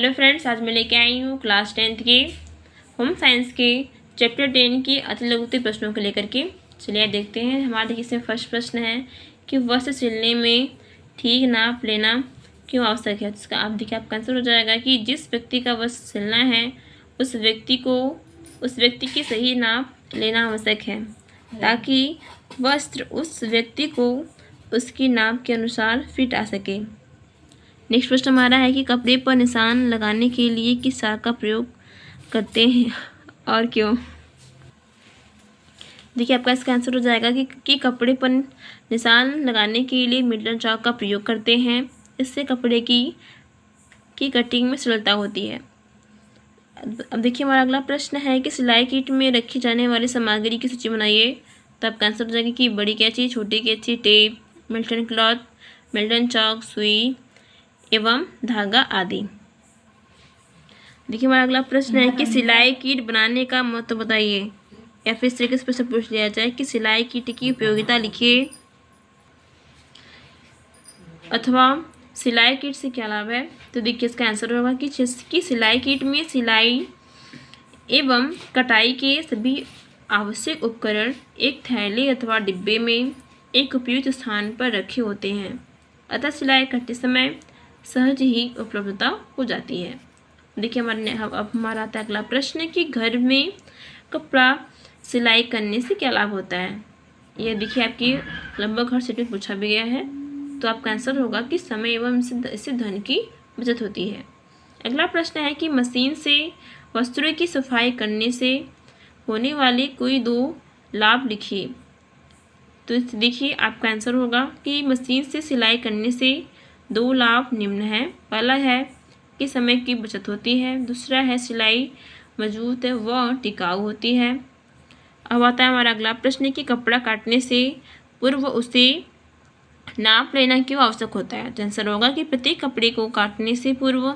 Hello friends, आज मैं लेके आई हूँ क्लास 10th के होम साइंस के चैप्टर 10 के अति लघुत्तम प्रश्नों को लेकर के। चलिए देखते हैं। हमारे देखिए इसमें फर्स्ट प्रश्न है कि वस्त्र सिलने में ठीक नाप लेना क्यों आवश्यक है। तो इसका आप देखिए आपका आंसर हो जाएगा कि जिस व्यक्ति का वस्त्र सिलना है उस व्यक्ति की सही नाप लेना आवश्यक है ताकि वस्त्र उस व्यक्ति को उसकी नाप के अनुसार फिट आ सके। नेक्स्ट प्रश्न हमारा है कि कपड़े पर निशान लगाने के लिए किस चाक का प्रयोग करते हैं और क्यों। देखिए आपका इसका आंसर हो जाएगा कि कपड़े पर निशान लगाने के लिए मिल्टन चाक का प्रयोग करते हैं। इससे कपड़े की कटिंग में सरलता होती है। अब देखिए हमारा अगला प्रश्न है कि सिलाई किट में रखी जाने वाली सामग्री की सूची बनाइए। तो आपका आंसर हो जाएगा कि बड़ी कैंची, छोटी कैंची, टेप, मिल्टन क्लॉथ, मिल्टन चाक, सुई एवं धागा आदि। देखिए हमारा अगला प्रश्न है कि सिलाई किट बनाने का महत्व बताइए, या फिर इस तरीके से प्रश्न पूछ लिया जाए कि सिलाई किट की उपयोगिता लिखिए अथवा सिलाई किट से क्या लाभ है। तो देखिए इसका आंसर होगा कि सिलाई किट में सिलाई एवं कटाई के सभी आवश्यक उपकरण एक थैले अथवा डिब्बे में एक उपयुक्त स्थान पर रखे होते हैं, अतः सिलाई करते समय सहज ही उपलब्धता हो जाती है। देखिए अब हमारा आता है अगला प्रश्न कि घर में कपड़ा सिलाई करने से क्या लाभ होता है। यह देखिए आपकी लगभग हर सेट में पूछा भी गया है। तो आपका आंसर होगा कि समय एवं इससे धन की बचत होती है। अगला प्रश्न है कि मशीन से वस्त्रों की सफाई करने से होने वाले कोई दो लाभ लिखिए। तो देखिए आपका आंसर होगा कि मशीन से सिलाई करने से दो लाभ निम्न है। पहला है कि समय की बचत होती है, दूसरा है सिलाई मजबूत व टिकाऊ होती है। अब आता है हमारा अगला प्रश्न कि कपड़ा काटने से पूर्व उसे नाप लेना क्यों आवश्यक होता है। तो आंसर होगा कि प्रत्येक कपड़े को काटने से पूर्व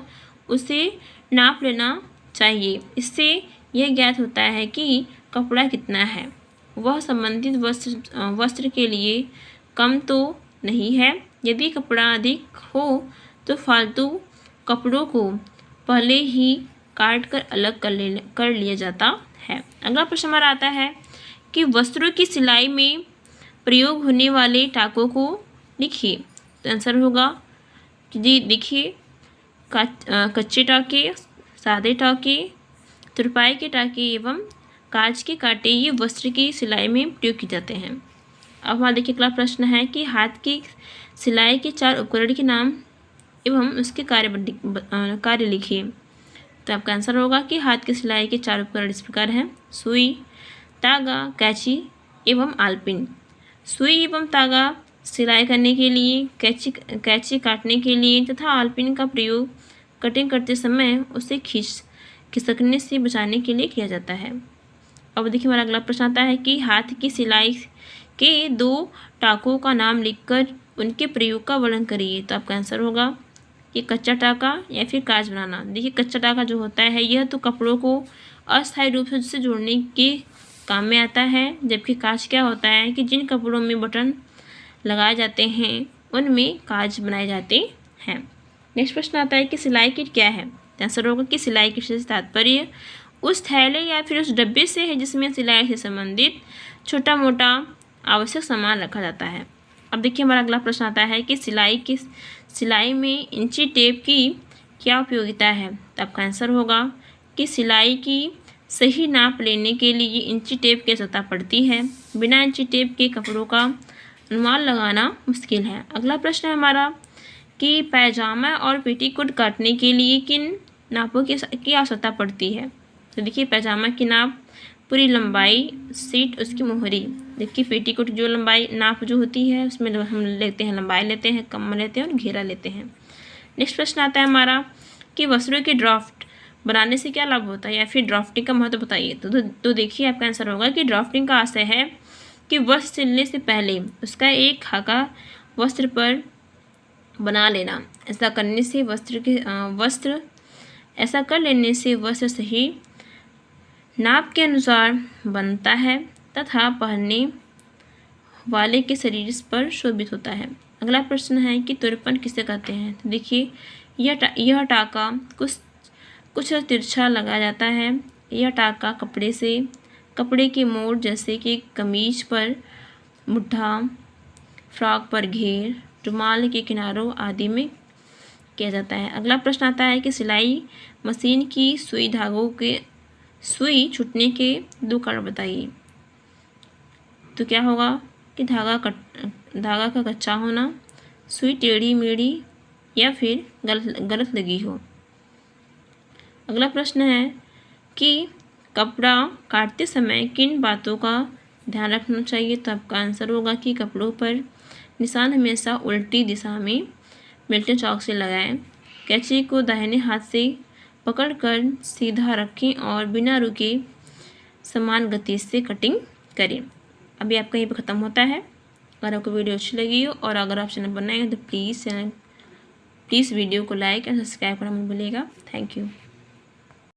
उसे नाप लेना चाहिए। इससे यह ज्ञात होता है कि कपड़ा कितना है, वह संबंधित वस्त्र के लिए कम तो नहीं है। यदि कपड़ा अधिक हो तो फालतू कपड़ों को पहले ही काट कर अलग कर लिया जाता है। अगला प्रश्न हमारा आता है कि वस्त्रों की सिलाई में प्रयोग होने वाले टाकों को लिखिए। तो आंसर होगा कि जी देखिए कच्चे टाके, सादे टाके, तुरपाई के टाके एवं कांच के कांटे ये वस्त्र की सिलाई में प्रयोग किए जाते हैं। अब हमारा देखिए अगला प्रश्न है कि हाथ की सिलाई के 4 उपकरण के नाम एवं उसके कार्य लिखिए। तो आपका आंसर होगा कि हाथ की सिलाई के 4 उपकरण इस प्रकार हैं: सुई, तागा, कैंची एवं आलपिन। सुई एवं तागा सिलाई करने के लिए, कैंची काटने के लिए तथा आलपिन का प्रयोग कटिंग करते समय उसे खिसकने से बचाने के लिए किया जाता है। अब देखिए हमारा अगला प्रश्न आता है कि हाथ की सिलाई के 2 टाकों का नाम लिखकर उनके प्रयोग का वर्णन करिए। तो आपका आंसर होगा कि कच्चा टाका या फिर काज बनाना। देखिए कच्चा टाका जो होता है यह तो कपड़ों को अस्थायी रूप से जोड़ने के काम में आता है, जबकि काज क्या होता है कि जिन कपड़ों में बटन लगाए जाते हैं उनमें काज बनाए जाते हैं। नेक्स्ट प्रश्न आता है कि सिलाई किट क्या है। आंसर होगा कि सिलाई किट से तात्पर्य उस थैले या फिर उस डब्बे से है जिसमें सिलाई से संबंधित छोटा मोटा आवश्यक सामान रखा जाता है। अब देखिए हमारा अगला प्रश्न आता है कि सिलाई में इंची टेप की क्या उपयोगिता है। तो आपका आंसर होगा कि सिलाई की सही नाप लेने के लिए इंची टेप की आवश्यकता पड़ती है। बिना इंची टेप के कपड़ों का अनुमान लगाना मुश्किल है। अगला प्रश्न है हमारा कि पैजामा और पेटीकोट काटने के लिए किन नापों की आवश्यकता पड़ती है। तो देखिए पैजामा की नाप पूरी लंबाई, सीट, उसकी मोहरी। देखिए पेटीकोट जो लंबाई नाप जो होती है उसमें हम लेते हैं लंबाई लेते हैं, कमर लेते हैं और घेरा लेते हैं। नेक्स्ट प्रश्न आता है हमारा कि वस्त्रों की ड्राफ्ट बनाने से क्या लाभ होता है, या फिर ड्राफ्टिंग का महत्व बताइए। तो देखिए आपका आंसर होगा कि ड्राफ्टिंग का आशय है कि वस्त्र सिलने से पहले उसका एक खाका वस्त्र पर बना लेना। ऐसा कर लेने से वस्त्र सही नाप के अनुसार बनता है तथा पहनने वाले के शरीर पर शोभित होता है। अगला प्रश्न है कि तुरपन किसे कहते हैं। तो देखिए यह टाका कुछ कुछ तिरछा लगाया जाता है। यह टाँका कपड़े से, कपड़े के मोड़ जैसे कि कमीज पर मुट्ठा, फ्रॉक पर घेर, रुमाल के किनारों आदि में किया जाता है। अगला प्रश्न आता है कि सिलाई मशीन की सुई धागों के सुई छूटने के 2 कारण बताइए। तो क्या होगा कि धागा का कच्चा होना, सुई टेढ़ी मेढ़ी या फिर गलत लगी हो। अगला प्रश्न है कि कपड़ा काटते समय किन बातों का ध्यान रखना चाहिए। तो आपका आंसर होगा कि कपड़ों पर निशान हमेशा उल्टी दिशा में मिल्टन चौक से लगाएं। कैंची को दाहिने हाथ से पकड़कर सीधा रखें और बिना रुके समान गति से कटिंग करें। अभी आपका ये ख़त्म होता है। अगर आपको वीडियो अच्छी लगी हो और अगर आप चैनल पर नए हैं तो प्लीज़ वीडियो को लाइक एंड सब्सक्राइब करना मत भूलिएगा। Thank you.